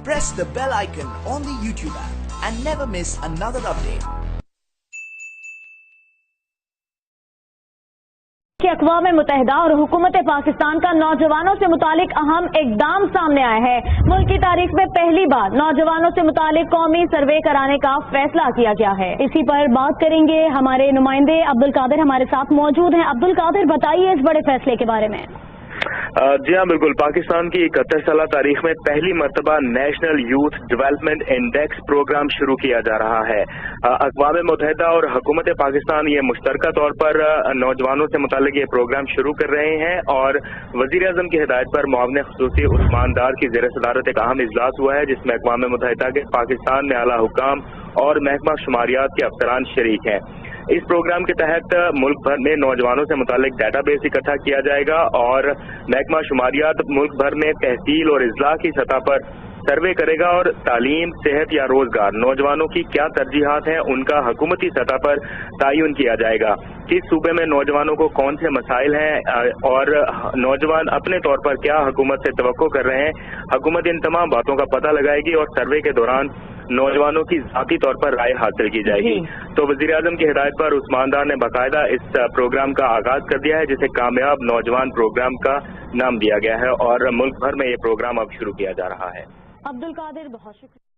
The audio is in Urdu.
press the bell icon on the YouTube app and never miss another update. کہ اقوام متحدہ اور حکومت پاکستان کا نوجوانوں سے متعلق اہم اقدام سامنے آیا ہے. ملک کی تاریخ میں پہلی بار نوجوانوں سے متعلق قومی سروے کرانے کا فیصلہ کیا گیا ہے. اسی پر بات کریں گے. ہمارے نمائندے عبدالقادر ہمارے ساتھ موجود ہیں. عبدالقادر، بتائیے اس بڑے فیصلے کے بارے میں. جی ہاں بالکل. پاکستان کی 71 سالہ تاریخ میں پہلی مرتبہ national youth development index program شروع کیا جا رہا ہے. اقوام متحدہ اور حکومت پاکستان یہ مشترکہ طور پر نوجوانوں سے متعلق یہ پروگرام شروع کر رہے ہیں اور وزیر اعظم کی ہدایت پر معاون خصوصی عثمان دار کی زیر صدارت ایک اہم اجلاس ہوا ہے جس میں اقوام متحدہ کے پاکستان میں اعلیٰ حکام اور محکمہ شماریات کے افسران شریک ہیں. اس پروگرام کے تحت ملک بھر میں نوجوانوں سے متعلق ڈیٹا بیس اکٹھا کیا جائے گا اور محکمہ شماریات ملک بھر میں تحصیل اور اضلاع کی سطح پر سروے کرے گا اور تعلیم، صحت یا روزگار، نوجوانوں کی کیا ترجیحات ہیں ان کا حکومتی سطح پر تعین کیا جائے گا. کس صوبے میں نوجوانوں کو کون سے مسائل ہیں اور نوجوان اپنے طور پر کیا حکومت سے توقع کر رہے ہیں، حکومت ان تمام باتوں کا پتہ لگائے گی اور سروے کے دوران نوجوانوں کی ذاتی طور پر رائے حاصل کی جائے گی. تو وزیر اعظم کی ہدایت پر عثمان دار نے باقاعدہ اس پروگرام کا آغاز کر دیا ہے جسے کامیاب نوجوان پروگرام کا نام دیا گیا ہے اور ملک بھر میں یہ پروگرام اب شروع کیا جا رہا ہے. عبدالقادر، بہت شکریہ.